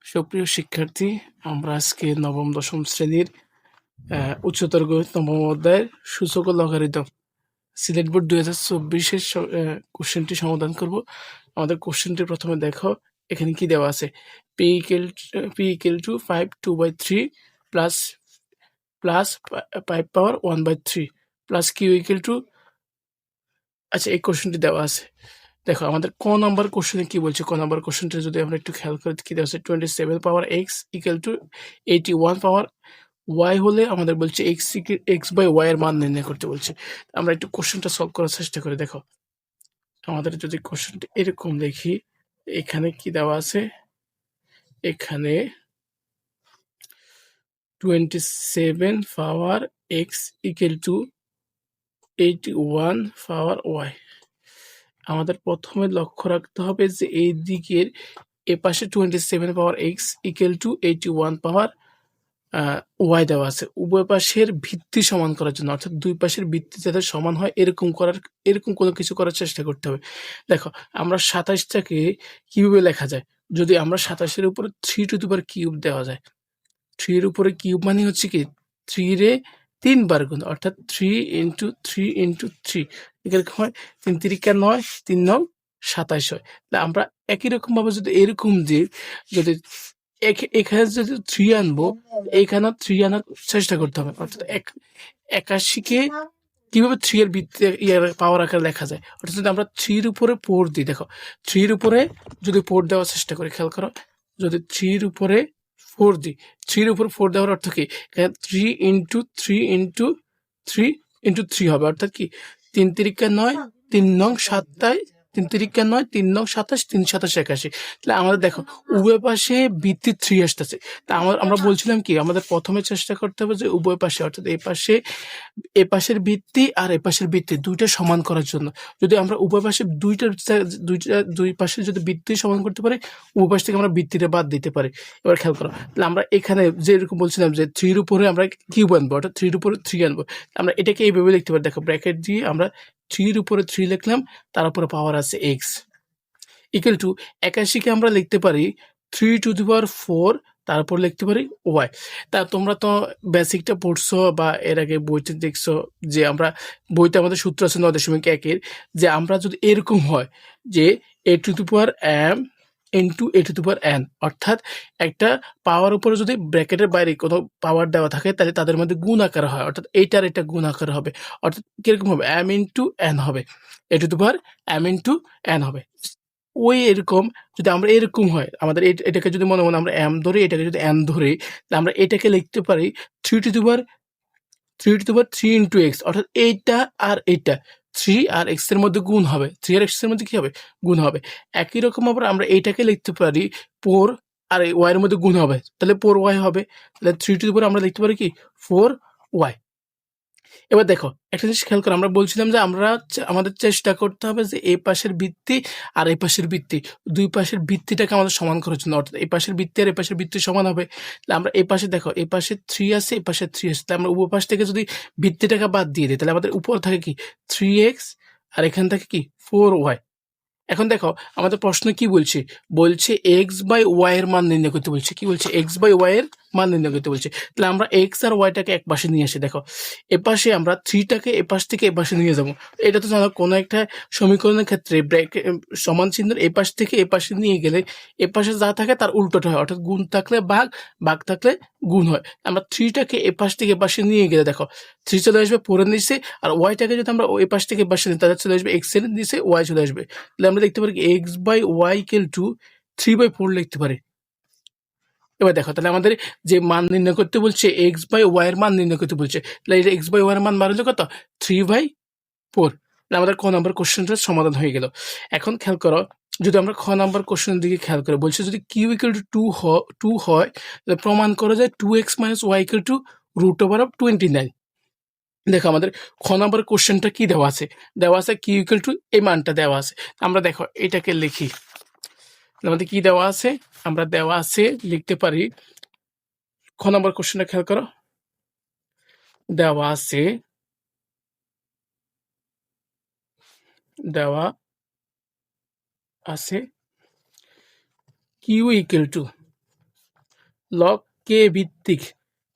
সুপ্রিয় শিক্ষার্থী, আমরা আজকে নবম দশম শ্রেণীর উচ্চতর গণিত নবম অধ্যায়ের সূচক ও লগারিদম সিলেট বোর্ড 2024-এর কোশ্চেনটি সমাধান করব। আমাদের কোশ্চেনটি প্রথমে দেখো, এখানে কি দেওয়া আছে। p equal to 5 2/3 plus plus 5 power 1/3 plus q equal to, আচ্ছা এই কোশ্চেনটি দেওয়া আছে। দেখো আমাদের ক নাম্বার কোশ্চেনে কি বলছে। ক নাম্বার কোশ্চেনটা যদি আমরা একটু খেয়াল করে কি দেওয়া আছে, 27 power x equal to 81 power y হলে আমাদের বলছে এক্স বাই ওয়াই এর মান নির্ণয় করতে বলছে। আমরা একটু কোশ্চেনটা সলভ করার চেষ্টা করি। দেখো আমাদের যদি কোশ্চেনটা এরকম দেখি, এখানে কি দেওয়া আছে, এখানে 27 power x equal to 81 power y. আমাদের প্রথমে লক্ষ্য রাখতে হবে যে এই দিকের এপাশে 27 power x equal to 81 power y দেওয়া আছে। উভয় পাশের ভিত্তি সমান করার জন্য, অর্থাৎ দুই পাশের ভিত্তি যাতে সমান হয় এরকম কোনো কিছু করার চেষ্টা করতে হবে। দেখো আমরা 27টাকে কিভাবে লেখা যায়, যদি আমরা 27-এর উপরে 3 টু দি পাওয়ার কিউব দেওয়া যায়। 3 এর উপরে কিউব মানে হচ্ছে কি 3 রে 3 বার গুণ, অর্থাৎ 3 ইন্টু 3 ইন্টু 3 এরকম হয়। 3 তিরিকা 9, 3 9 27 হয়। তাহলে আমরা একই রকম ভাবে যদি এরকম দিই, যদি এখানে যদি 3 আনবো, এখানে 3 আনার চেষ্টা করতে হবে। অর্থাৎ 81কে কিভাবে 3 এর ভিত্তি পাওয়ার আকারে লেখা যায়, অর্থাৎ যদি আমরা 3 এর উপরে 4 দিই। দেখো 3 এর উপরে যদি 4 দেওয়ার চেষ্টা করি, খেয়াল করো, যদি 3 এর উপরে 4 দিই, 3 এর উপর 4 দেওয়ার অর্থ কি, এখানে 3 ইন্টু 3 ইন্টু 3 ইন্টু 3 হবে, অর্থাৎ কি 3 তিরিকা 9, 3 নং 27, 3 তিরিকা 9, 3 নং 27, 3 27 81। তাহলে আমাদের দেখো উভয় পাশে ভিত্তি 3 আসতেছে। তা আমরা বলছিলাম কি, আমাদের প্রথমে চেষ্টা করতে হবে যে উভয় পাশে, অর্থাৎ এ পাশের ভিত্তি আর এ পাশের ভিত্তি দুইটা সমান করার জন্য, যদি আমরা উভয় পাশে দুই পাশে যদি ভিত্তি সমান করতে পারি, উভয় পাশ থেকে আমরা ভিত্তিটা বাদ দিতে পারি। এবার খেয়াল করো, তাহলে আমরা এখানে যেরকম বলছিলাম যে 3 এর উপরে আমরা কিউব আনবো, অর্থাৎ 3 এর উপরে 3 আনবো, আমরা এটাকে এইভাবে লিখতে পারি। দেখো ব্র্যাকেট দিয়ে আমরা 3 এর উপরে 3 লিখলাম, তার উপরে পাওয়ার আছে এক্স ইকুয়াল টু 81কে আমরা লিখতে পারি 3 টু দি পাওয়ার 4, তারপর লিখতে পারি ওয়াই। তা তোমরা তো বেসিকটা পড়ছো বা এর আগে বইতে দেখছো যে আমরা বইতে আমাদের সূত্র আছে 9.1-এর, যে আমরা যদি এরকম হয় যে a to the power m into a to the power n, অর্থাৎ একটা পাওয়ার উপরে যদি ব্র্যাকেটের বাইরে কোনো পাওয়ার দেওয়া থাকে তাহলে তাদের মধ্যে গুণ আকার হয়, অর্থাৎ এইটার এটা গুণ আকার হবে। অর্থাৎ কিরকম হবে, এম ইন্টু এন হবে, a to the power m into n হবে। ওই এরকম যদি আমরা এরকম হয়, আমাদের এটাকে যদি মনে মনে আমরা এম ধরি, এটাকে যদি এন ধরি, তাহলে আমরা এটাকে লিখতে পারি 3 two the power 3 into x, অর্থাৎ এইটা আর এইটা 3 আর এক্স এর মধ্যে গুণ হবে, 3 আর এক্স এর মধ্যে কি হবে, গুণ হবে। একই রকম আবার আমরা এইটাকে লিখতে পারি 4 আর ওয়াই এর মধ্যে গুণ হবে, তাহলে 4 ওয়াই হবে। তাহলে 3 টু দি পাওয়ার আমরা লিখতে পারি কি 4 ওয়াই। এবার দেখো একটা জিনিস খেয়াল করো, আমরা বলছিলাম যে আমাদের চেষ্টা করতে হবে যে এই পাশের ভিত্তি আর এই পাশের ভিত্তি, দুই পাশের ভিত্তিটাকে আমাদের সমান করার জন্য, অর্থাৎ এই পাশের ভিত্তি আর এই পাশের ভিত্তি সমান হবে। তাহলে আমরা এই পাশে দেখো, এই পাশে 3 আছে, এই পাশে 3 আছে, তাহলে আমরা উভয় পাশ থেকে যদি ভিত্তিটাকে বাদ দিয়ে দিই, তাহলে আমাদের উপর থাকে কি 3x আর এখান থেকে কি 4y। এখন দেখো আমাদের প্রশ্ন কি বলছে, বলছে এক্স বাই ওয়াই এর মান নির্ণয় করতে বলছে। কি বলছে, এক্স বাই ওয়াই এর মান নির্ণয় করতে বলছে। তাহলে আমরা এক্স আর ওয়াইটাকে এক পাশে নিয়ে আসি। দেখো এপাশে আমরা 3টাকে এপাশ থেকে এপাশে নিয়ে যাবো। এটা তো জানো কোনো একটা সমীকরণের ক্ষেত্রে সমান চিহ্নের এপাশ থেকে এপাশে নিয়ে গেলে এপাশে যা থাকে তার উল্টোটা হয়, অর্থাৎ গুণ থাকলে ভাগ, ভাগ থাকলে গুণ হয়। আমরা 3টাকে এপাশ থেকে এপাশে নিয়ে গেলে দেখো 3 চলে আসবে 4 এর নিচে, আর ওয়াইটাকে যদি আমরা এপাশ থেকে এপাশে নিই তাহলে চলে আসবে এক্স এর নিচে, ওয়াই চলে আসবে। তাহলে আমরা লিখতে পারি X by Y equal to 3/4 লিখতে পারি। এবার দেখো তাহলে আমাদের যে মান নির্ণয় করতে বলছে এক্স বাই ওয়াই এর মান নির্ণয় করতে বলছে, তাহলে এটা এক্স বাই ওয়াই এর মান বার হলো কত, 3/4। তাহলে আমাদের ক নাম্বার কোশ্চেনটার সমাধান হয়ে গেল। এখন খেয়াল করো, যদি আমরা খ নাম্বার কোশ্চেনের দিকে খেয়াল করে বলছে যদি কিউ ইকুয়াল টু 2 হয়, তাহলে প্রমাণ করা যায় 2x minus Y equal to root over of 29। দেখো আমাদের খ নাম্বার কোশ্চেনটা কি দেওয়া আছে, দেওয়া আছে কিউ ইকুয়াল টু এই মানটা দেওয়া আছে। আমরা দেখো এটাকে লিখি, আমাদের কি দেওয়া আছে, আমরা দেওয়া আছে লিখতে পারি, খ নম্বর কোশ্চেনটা খেয়াল করো, দেওয়া আছে দেওয়া আছে কিউ ইকুয়াল টু লগ কে ভিত্তিক,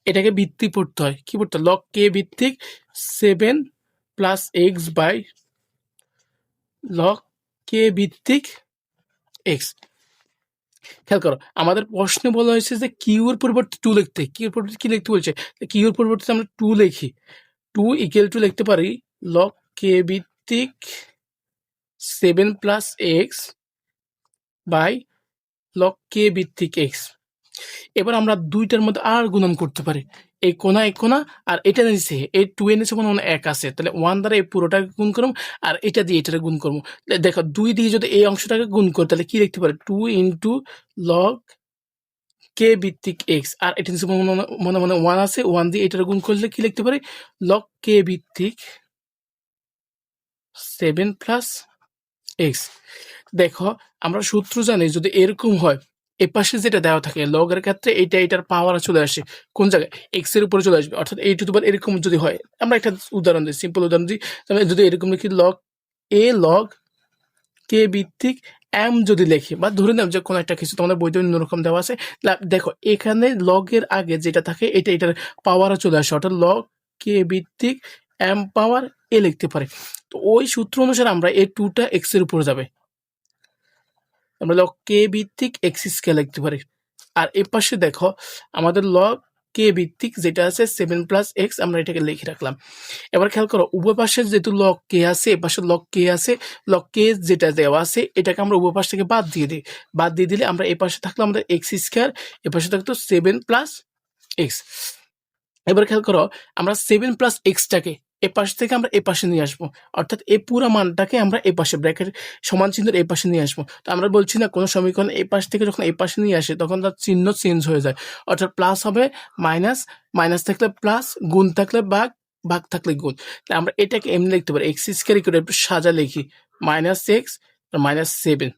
এটাকে ভিত্তিক পড়তে হয়, কি পড়তে হয়, লগ কে ভিত্তিক 7 প্লাস এক্স বাই লগ কে ভিত্তিক এক্স। খেয়াল করো আমাদের প্রশ্নে বলা হয়েছে যে কিউর পরিবর্তে টু লিখতে, কিউর পরিবর্তে কি লিখতে বলছে, কিউর পরিবর্তে আমরা টু লিখি, টু ইকুয়াল টু লিখতে পারি লগ কে ভিত্তিক 7 প্লাস এক্স বাই লগ কে ভিত্তিক এক্স। এবার আমরা দুইটার মধ্যে আর গুণন করতে পারি, এই কোনা আর এটা নিচে এই টু এর নিচে কোনো এক আছে, তাহলে ওয়ান দ্বারা এই পুরোটাকে গুণ করবো আর এটা দিয়ে এটাকে গুণ করবো। দেখো দুই দিয়ে যদি এই অংশটাকে গুণ করি তাহলে কি লিখতে পারি, টু ইন্টু লগ কে ভিত্তিক এক্স, আর এটা নিচে মনে মনে ওয়ান আছে, ওয়ান দিয়ে এটার গুণ করলে কি লিখতে পারি, লগ কে ভিত্তিক 7 প্লাস এক্স। দেখো আমরা সূত্র জানি যদি এরকম হয় এ পাশে যেটা দেওয়া থাকে লগের ক্ষেত্রে এইটা এটার পাওয়ার চলে আসে কোন জায়গায়, এক্স এর উপরে চলে আসবে, অর্থাৎ এই টু দি পাওয়ার এরকম যদি হয়, আমরা একটা উদাহরণ দিই, সিম্পল উদাহরণ দিই, তাহলে যদি এরকম লিখি লগ এ লগ কে ভিত্তিক এম যদি লিখি, বা ধরে নাও যে কোনো একটা কিছু তোমাদের বইতে অন্যরকম দেওয়া আছে, দেখো এখানে লগের আগে যেটা থাকে এটা এটার পাওয়ার চলে আসে, অর্থাৎ লগ কে ভিত্তিক এম পাওয়ার এ লিখতে পারে। তো ওই সূত্র অনুসারে আমরা এই টুটা এক্স এর উপরে যাবে, আমরা লগ কে ভিত্তিক এক্স স্কয়ার লিখতে পারি। আর এ পাশে দেখো আমাদের লগ কে ভিত্তিক যেটা আছে 7 প্লাস এক্স, আমরা এটাকে লিখে রাখলাম। এবার খেয়াল করো উভয় পাশে যেহেতু লগ কে আছে, এ পাশে লগ কে আছে, লগ কে যেটা দেওয়া আছে এটাকে আমরা উভয় পাশ থেকে বাদ দিয়ে দিই, বাদ দিয়ে দিলে আমরা এ পাশে থাকলো আমাদের এক্স স্কয়ার, এ পাশে থাকতো 7 প্লাস এক্স। এবার খেয়াল করো আমরা 7 প্লাস এক্সটাকে এ পাশ থেকে আমরা এ পাশে নিয়ে আসবো, অর্থাৎ এই পুরো মানটাকে আমরা এ পাশে ব্র্যাকেট সমান চিহ্নের এ পাশে নিয়ে আসবো। তো আমরা বলছি না কোনো সমীকরণ এ পাশ থেকে যখন এ পাশে নিয়ে আসে তখন তার চিহ্ন চেঞ্জ হয়ে যায়, অর্থাৎ প্লাস হবে মাইনাস, মাইনাস থাকলে প্লাস, গুণ থাকলে ভাগ, ভাগ থাকলে গুণ। তাই আমরা এটাকে এমনি লিখতে পারি এক্স স্কয়ার করে একটু সাজা লিখি মাইনাস এক্স মাইনাস 7।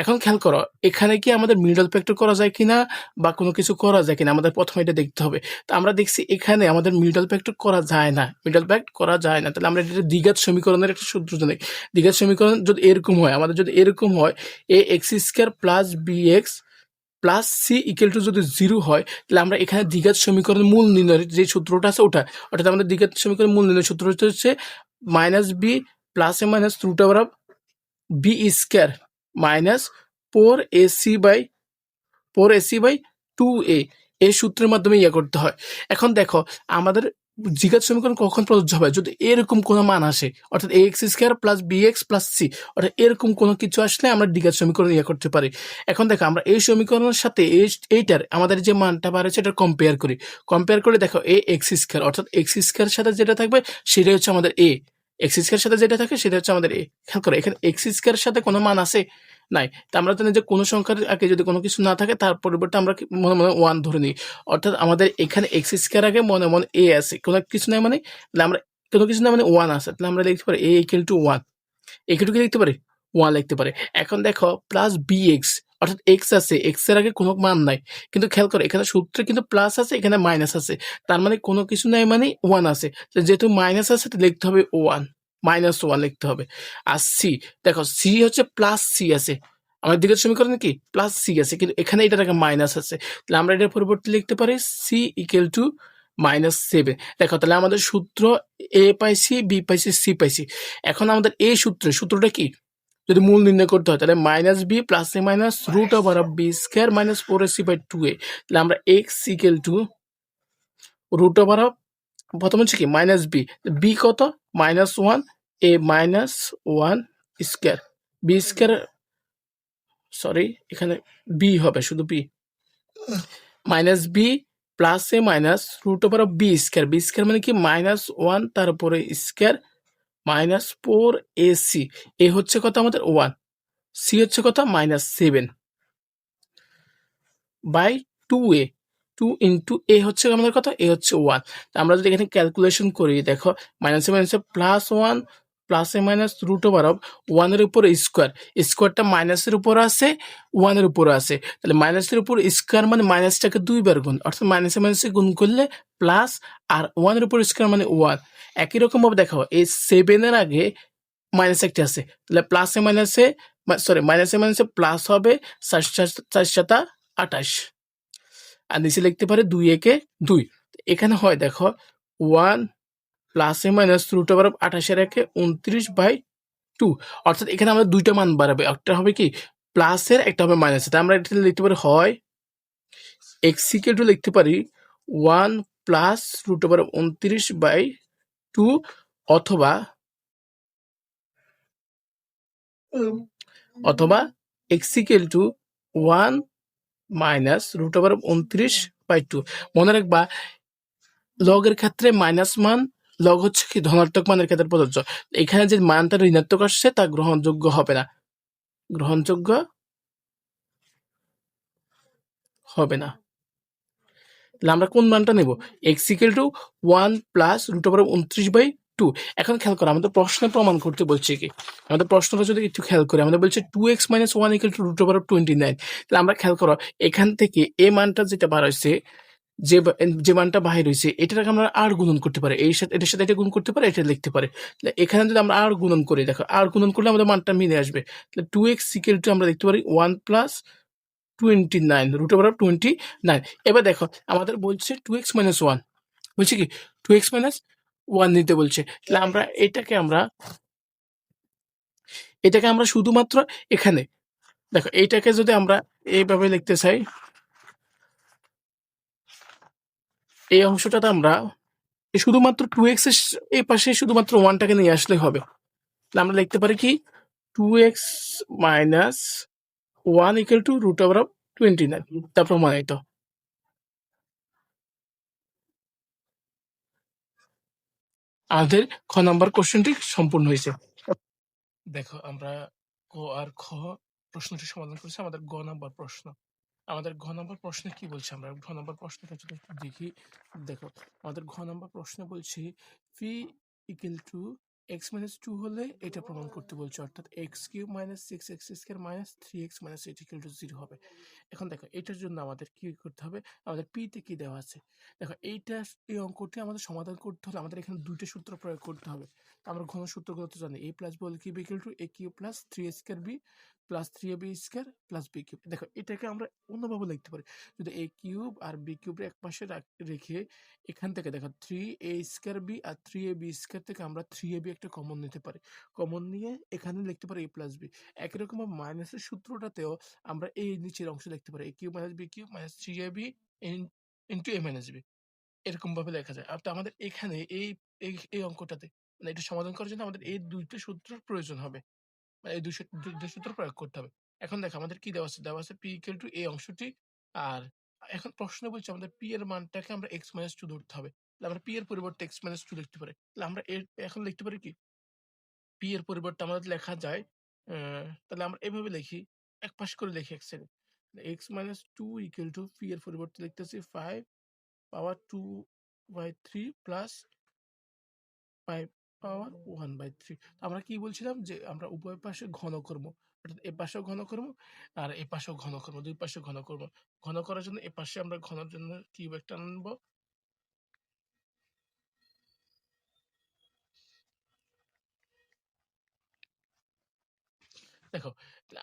এখন খেয়াল করো এখানে কি আমাদের মিডল ফ্যাক্টর করা যায় কিনা বা কোনো কিছু করা যায় কিনা আমাদের প্রথমে এটা দেখতে হবে। তো আমরা দেখছি এখানে আমাদের মিডল ফ্যাক্টর করা যায় না, মিডল ফ্যাক্ট করা যায় না, তাহলে আমরা এটা দ্বিঘাত সমীকরণের একটা সূত্র জানি। দ্বিঘাত সমীকরণ যদি এরকম হয়, আমাদের যদি এরকম হয় a x square plus b x plus c equal to যদি 0 হয়, তাহলে আমরা এখানে দ্বিঘাত সমীকরণের মূল নির্ণয়ের যে সূত্রটা আছে ওটা, অর্থাৎ আমাদের দ্বিঘাত সমীকরণের মূল নির্ণয়ের সূত্র হচ্ছে minus B plus A minus root over of B square minus 4ac by 2a, এই সূত্রের মাধ্যমে ইয়ে করতে হয়। এখন দেখো আমাদের দ্বিঘাত সমীকরণ কখন প্রযোজ্য হবে, যদি এরকম কোনো মান আসে, অর্থাৎ a x square plus b x plus c, অর্থাৎ এরকম কোনো কিছু আসলে আমরা দ্বিঘাত সমীকরণ ইয়ে করতে পারি। এখন দেখো আমরা এই সমীকরণের সাথে এইটার আমাদের যে মানটা বাড়ছে এটা কম্পেয়ার করি, কম্পেয়ার করলে দেখো এ এক্স স্কয়ার, অর্থাৎ এক্স স্কয়ার সাথে যেটা থাকবে সেটাই হচ্ছে আমাদের এ, এক্স স্কয়ার সাথে যেটা থাকে সেটা হচ্ছে আমাদের এ। খেয়াল করো এখানে এক্স স্কয়ার সাথে কোনো মান আছে নাই, তা আমরা জানি যে কোনো সংখ্যার আগে যদি কোনো কিছু না থাকে তার পরিবর্তে আমরা মনে মনে ওয়ান ধরে নিই, অর্থাৎ আমাদের এখানে এক্স স্কয়ার আগে মনে মনে এ আছে, কোনো কিছু নাই মানে, তাহলে আমরা কোনো কিছু না মানে ওয়ান আছে, তাহলে আমরা লিখতে পারি এ ইকুয়াল টু ওয়ান, এখানে কি লিখতে পারি ওয়ান লিখতে পারি। এখন দেখো প্লাস বি এক্স, অর্থাৎ এক্স আছে, এক্স এর আগে কোনো মান নাই, কিন্তু খেয়াল করো এখানে সূত্রে কিন্তু প্লাস আছে, এখানে মাইনাস আছে, তার মানে কোনো কিছু নাই মানে ওয়ান আছে, যেহেতু মাইনাস আছে লিখতে হবে ওয়ান, মাইনাস ওয়ান লিখতে হবে। আর সি, দেখো সি হচ্ছে প্লাস সি আছে, আমাদের দ্বিঘাত সমীকরণে কি প্লাস সি আছে, কিন্তু এখানে এটার আগে মাইনাস আছে, তাহলে আমরা এটার পরিবর্তে লিখতে পারি সি ইকুয়াল টু -7। দেখো তাহলে আমাদের সূত্র এ পাইছি, বি পাইছি, সি পাইছি। এখন আমাদের এই সূত্রটা কি, যদি মূল নির্ণয় করতে হয় তাহলে minus B plus A minus root over of B square minus 4ac/2a, তাহলে আমরা X equal to root over of, প্রথম হচ্ছে কি মাইনাস বি, বি কত -1, A -1 square, B square sorry এখানে বি হবে শুধু B, minus B plus A minus root over of B square, B square মানে কি -1 তারপরে স্কয়ার -4ac, এ হচ্ছে কত আমাদের 1, সি হচ্ছে কত -7 বাই 2a, 2 ইন্টু এ হচ্ছে আমাদের কত, এ হচ্ছে 1। আমরা যদি এখানে ক্যালকুলেশন করি দেখো মাইনাসে মাইনাসে +1 plus A minus root over of 1 এর উপর স্কোয়ার, স্কোয়ারটা মাইনাসের উপর আছে 1 এর উপর আছে, তাহলে মাইনাসের উপর স্কোয়ার মানে মাইনাসটাকে 2 বার গুণ, অর্থাৎ মাইনাসে মাইনাসে গুণ করলে প্লাস, আর 1 এর উপর স্কোয়ার মানে 1। একই রকম ভাবে দেখো এই 7 এর আগে মাইনাস একটা আছে, তাহলে প্লাসে মাইনাসে সরি মাইনাসে মাইনাসে প্লাস হবে 4 × 7 = 28, আর নিচে লিখতে পারে 2 একে 2। এখানে হয় দেখো 1 plus A minus root over 28 একে 29/2। অর্থাৎ এখানে আমরা দুইটা মান বাড়াবে, একটা হবে কি প্লাসের, একটা হবে মাইনাসের। তাই আমরা এটা লিখতে পারি হয় এক্স ইকুয়াল টু লিখতে পারি 1 প্লাস রুট ওভার 29/2 অথবা অথবা X equal to 1 minus root over 29/2। মনে রাখবা লগের ক্ষেত্রে মাইনাস মান, লগ হচ্ছে কি ধনাত্মক মানের ক্ষেত্রে প্রযোজ্য। এখানে যে মানটা ঋণাত্মক আসছে তা গ্রহণযোগ্য হবে না, গ্রহণযোগ্য হবে না। তাহলে আমরা কোন মানটা নেব? X equal to 1 plus root over 29/2। এখন খেয়াল করো, আমাদের প্রশ্নে প্রমাণ করতে বলছে কি, আমাদের প্রশ্নটা যদি একটু খেয়াল করি, আমাদের বলছে 2x - 1 equal to root over 29। তাহলে আমরা খেয়াল করো এখান থেকে এ মানটা যেটা বার হয়েছে, যে মানটা বাহির হয়েছে, এটাকে আমরা আর গুণন করতে পারি, এই সাথে এটার সাথে এটা গুণ করতে পারি, এটা লিখতে পারি। তাহলে এখানে যদি আমরা আর গুণন করি, দেখো আর গুণন করলে আমাদের মানটা মিলে আসবে। তাহলে 2x ইকুয়াল টু আমরা লিখতে পারি 1 প্লাস 29 রুট ওভার 29। এবার দেখো আমাদের বলছে 2x - 1, বলছে কি 2x - 1 নিতে বলছে। তাহলে আমরা এটাকে আমরা শুধুমাত্র এখানে দেখো, এইটাকে যদি আমরা এইভাবে লিখতে চাই, এই অংশটাতে আমরা শুধুমাত্র 2x এর এই পাশে শুধুমাত্র 1টাকে নিয়ে আসলে হবে। তাহলে আমরা লিখতে পারি কি 2x - 1 equal to root over 29, তা প্রমাণিত। আমাদের খ নাম্বার কোশ্চেনটি সম্পূর্ণ হয়েছে। দেখো আমরা ক আর খ প্রশ্নটি সমাধান করেছি। আমাদের গ নাম্বার প্রশ্ন, আমাদের ঘ নম্বর প্রশ্নে কি বলছে, আমরা ঘ নম্বর প্রশ্নটা যদি একটু দেখি। দেখো আমাদের ঘ নম্বর প্রশ্নে বলছি P equal to x minus 2 হলে এটা প্রমাণ করতে বলছে, অর্থাৎ x cube minus 6x² minus 3x minus 8 equal to 0 হবে। এখন দেখো এটার জন্য আমাদের কি করতে হবে, আমাদের পিতে কি দেওয়া আছে, দেখো এই অঙ্কটি আমাদের সমাধান করতে হলে আমাদের এখানে দুইটা সূত্র প্রয়োগ করতে হবে। আমরা ঘন সূত্রগুলো তো জানি, a plus whole cube equal to a cube plus 3a² b plus 3ab² plus b cube. দেখো এটাকে আমরা অন্যভাবে লিখতে পারি, যদি a কিউব আর b কিউব এক পাশে রেখে এখান থেকে দেখো 3a² b আর 3ab² থেকে আমরা 3ab একটা কমন নিতে পারি, কমন নিয়ে এখানে লিখতে পারি a প্লাস b। একই রকম মাইনাসের সূত্রটাতেও আমরা এই নিচের অংশ লিখতে পারি a cube minus b cube minus 3ab into a minus b, এরকম ভাবে লেখা যায়। আর তো আমাদের এখানে এই অঙ্কটাতে মানে এটা সমাধান করার জন্য আমাদের এই দুইটা সূত্রের প্রয়োজন হবে, মানে এই দুইটা সূত্র প্রয়োগ করতে হবে। এখন দেখো আমাদের কি দেওয়া আছে, দেওয়া আছে পি ইকুয়াল টু এই অংশটি। আর এখন প্রশ্ন বলছে আমাদের পি এর মানটাকে আমরা এক্স মাইনাস 2 ধরতে হবে। তাহলে আমরা পি এর পরিবর্তে এক্স মাইনাস 2 লিখতে পারি। তাহলে আমরা এখন লিখতে পারি কি, পি এর পরিবর্তে আমাদের লেখা যায়, তাহলে আমরা এভাবে লিখি, এক পাশ করে লিখি এক second. X minus 2 equal to P এর পরিবর্তে লিখতেছি 5 পাওয়ার 2/3 প্লাস 5 পাওয়ার 1/3। আমরা কি বলছিলাম যে আমরা উভয় পাশে ঘন করব, অর্থাৎ এ পাশেও ঘন করব আর এ পাশেও ঘন করব, দুই পাশে ঘন করব। ঘন করার জন্য এ পাশে আমরা ঘনের জন্য কিউব একটা আনবো। দেখো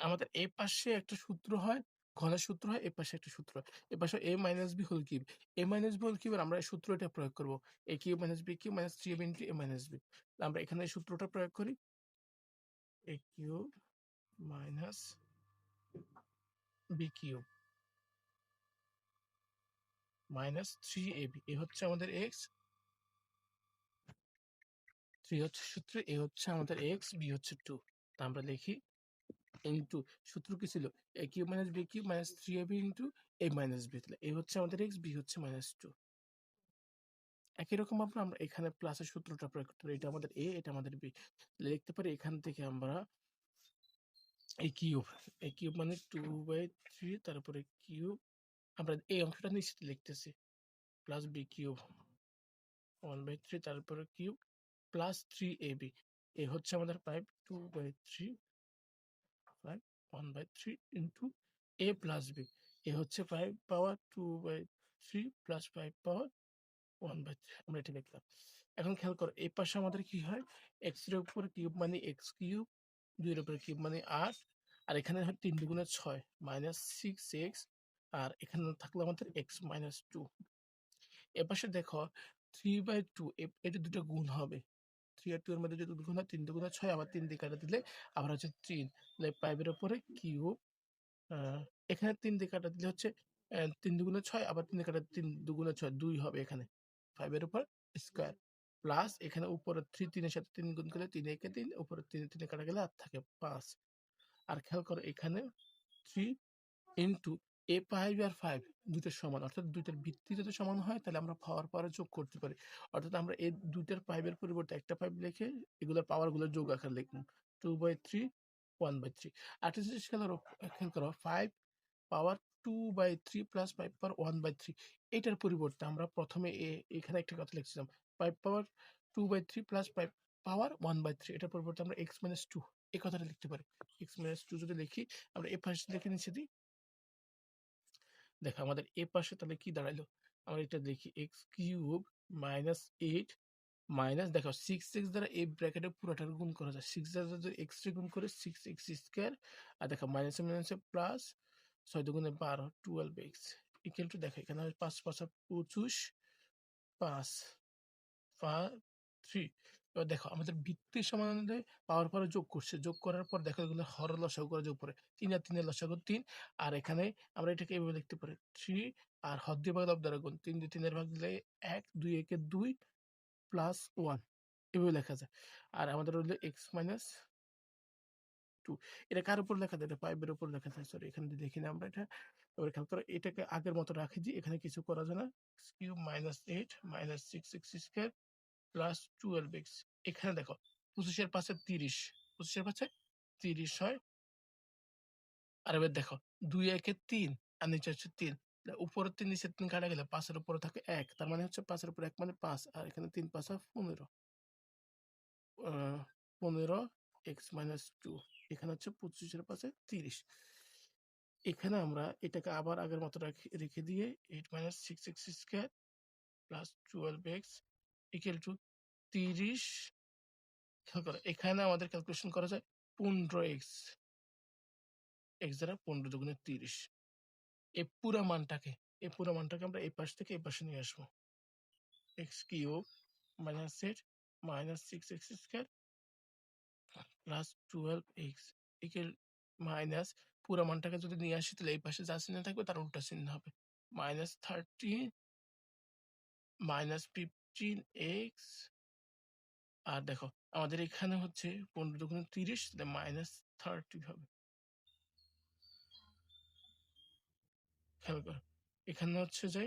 আমাদের এ পাশে একটা সূত্র হয়, ঘনের সূত্র হয়, এ পাশে একটা সূত্র হয়। এ পাশে a minus B whole cube, a minus B whole কিউবের আমরা এই সূত্রটা প্রয়োগ করব, a cube minus b cube minus 3ab into a minus b। আমরা এখানে এই সূত্রটা প্রয়োগ করি, a cube minus b cube minus 3ab, এ হচ্ছে আমাদের x, 3 হচ্ছে সূত্র, এ হচ্ছে আমাদের x, b হচ্ছে 2। তা আমরা লিখি ইনটু, সূত্র কি ছিল, a cube minus b cube minus 3ab into a minus b। তাহলে a হচ্ছে আমাদের x, b হচ্ছে মাইনাস 2। একই রকম ভাবে আমরা এখানে প্লাসের সূত্রটা প্রয়োগ করতে পারি, এটা আমাদের a, এটা আমাদের b। লিখতে পারি এখান থেকে আমরা a কিউব মানে 2/3, তারপরে কিউব, আমরা এই অংশটা নিচে লিখতেছি, প্লাস b কিউব 1/3 তারপরে কিউব প্লাস 3ab। এ হচ্ছে আমাদের 5 2/3 5 1/3 ইন্টু a প্লাস b। এ হচ্ছে 5 পাওয়ার 2/3 প্লাস 5 পাওয়ার 1/3। আমরা এটা লিখলাম। এখন খেয়াল করো এই পাশে আমাদের কি হয়, x এর উপর কিউব মানে x কিউব, 2 এর উপর কিউব মানে 8, আর এখানে হয় 3 দুগুণে 6 মাইনাস 6x, আর এখানে থাকলো আমাদের এক্স মাইনাস 2। এপাশে দেখো 3/2 এটা দুটো গুণ হবে। 3 আর 2 এর মধ্যে যদি গুণ হয় 3 দুগুণে 6, আবার 3 দিয়ে কাটা দিলে আবার হচ্ছে 3, তাহলে 5 এর উপরে কিউব। এখানে 3 দিয়ে কাটা দিলে হচ্ছে 3 দুগুণে 6, আবার 3 দিয়ে কাটা 3 দুগুণে 6, 2 হবে এখানে। 5 এর উপর স্কয়ার প্লাস এখানে উপরে 3 3 এর সাথে 3 গুণ করলে 3 একে 3, উপরে 3 3 কাটা গেলে আর থাকে 5। আর খেয়াল করো এখানে 3 ইনটু এ 5 আর 5 দুইটার সমান, অর্থাৎ দুইটার ভিত্তি যদি সমান হয় তাহলে আমরা পাওয়ার পরে যোগ করতে পারি। অর্থাৎ আমরা এই দুইটার 5 এর পরিবর্তে একটা 5 লিখে এগুলোর পাওয়ার গুলো যোগ আকারে লিখব। 2/3 1/3। আরেকটা জিনিস খেয়াল করো 5 পাওয়ার 2/3 প্লাস 5 পাওয়ার 1/3, এটার পরিবর্তে আমরা প্রথমে এখানে একটা কথা লিখছিলাম 5 পাওয়ার 2/3 প্লাস 5 পাওয়ার 1/3, এটার পরিবর্তে আমরা x মাইনাস 2 এই কথাটা লিখতে পারি। x মাইনাস 2 যদি লিখি, আমরা এই পাশে লিখে নিচে দিই। দেখো আমাদের এ পাশে তাহলে কি দাঁড়াইলো, আমরা এটা দেখি এক্স কিউব মাইনাস 8 মাইনাস, দেখো 6x দ্বারা এই ব্র্যাকেটে পুরোটার গুণ করা যায়। 6 দ্বারা যদি এক্স গুণ করে 6x স্কোয়ার, আর দেখো মাইনাসে মাইনাসে প্লাস, 6 দুগুণে 12 12x ইকুয়াল টু, দেখো এখানে 5 5 25 5 3। এবার দেখো আমাদের ভিত্তির সমাধানে পাওয়ার পরে যোগ করছে, যোগ করার পর দেখো এগুলো হর লসাগু করে যোগ করে 3 আর 3 এর লসাগু 3। আর এখানে আমরা এটাকে এভাবে লিখতে পারি 3, আর হর দিয়ে ভাগ লব দ্বারা গুণ, 3 দিয়ে 3 এর ভাগ দিলে 1, 2 একে 2 প্লাস 1, এভাবে লেখা যায়। আর আমাদের হলো x মাইনাস 2, এটা কার উপর লেখা যায়? এটা 5 এর উপর লেখা যায়। সরি, এখানে দেখি না আমরা এটা। এবার খেয়াল করো এটাকে আগের মতো রাখি দিই, এখানে কিছু করা যায় না। x cube minus 8 minus 6x square plus 12x। এখানে দেখো 25 এর পাশে 30, 25 এর পাশে 30 হয়। আর এবার দেখো 2 একে 3 আর নিচে হচ্ছে 3, উপরের 3 নিচের 3 কাটা গেলে 5 এর উপরে থাকে 1, তার মানে হচ্ছে 5 এর উপরে 1 মানে 5, আর এখানে 3 5 15, 15x মাইনাস 2। এখানে হচ্ছে 25 এর পাশে 30। এখানে আমরা এটাকে আবার আগের মতো রেখে দিয়ে 8 minus 6x square plus 12x equal to 30। খেয়াল করো এখানে আমাদের ক্যালকুলেশন করা যায় 15x, x দ্বারা 15 দুগুণে 30। এই পুরো মানটাকে আমরা এই পাশ থেকে এই পাশে নিয়ে আসবো। x cube minus 8 minus 6x square plus 12x equal minus, পুরো মানটাকে যদি নিয়ে আসি তাহলে এই পাশে যা চিহ্ন থাকবে তার উল্টা চিহ্ন হবে। মাইনাস 30 মাইনাস 15x, আর দেখো আমাদের এখানে হচ্ছে 15 দুগুণে 30, তাহলে মাইনাস 30 হবে। খেয়াল করো এখানে হচ্ছে যে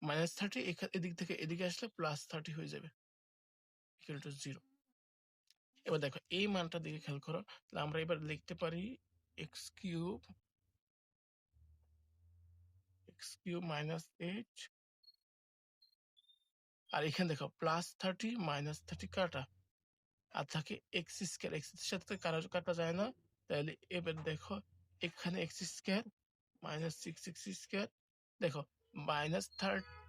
মাইনাস 30, এদিক থেকে এদিকে আসলে প্লাস 30 হয়ে যাবে ইকুয়াল টু 0। এবার দেখো এই মানটা দিকে খেয়াল করো, তাহলে আমরা এবার লিখতে পারি এক্স কিউব মাইনাস 8, আর এখানে দেখো প্লাস 30 মাইনাস 30 কাটা, আর থাকে এক্স স্কয়ার, এক্স এর সাথে কাটা যায় না, তাহলে এবার দেখো এখানে x square minus 6x square, দেখো মাইনাস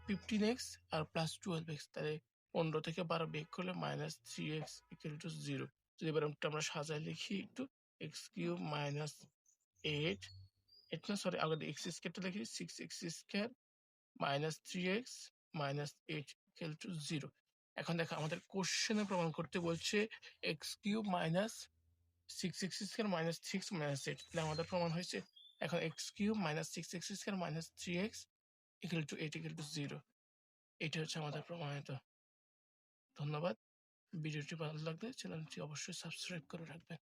15x আর প্লাস 12x, তাহলে 15 থেকে 12 বিয়োগ করলে মাইনাস 3x ইকুয়াল টু 0। যদি এবার আমরা সাজায় লিখি একটু, এক্স কিউব মাইনাস 8, এটা না সরি আগে এক্স স্কয়ারটা লিখি 6x square minus 3x minus 8 equal to 0। এখন দেখো আমাদের কোশ্চেনে প্রমাণ করতে বলছে x cube minus 6x square minus 6 minus 8, তাহলে আমাদের প্রমাণ হয়েছে। এখন x cube minus 6x square minus 3x equal to 8 equal to 0, এটা হচ্ছে আমাদের প্রমাণিত। ধন্যবাদ। ভিডিওটি ভালো লাগলে চ্যানেলটি অবশ্যই সাবস্ক্রাইব করে রাখবেন।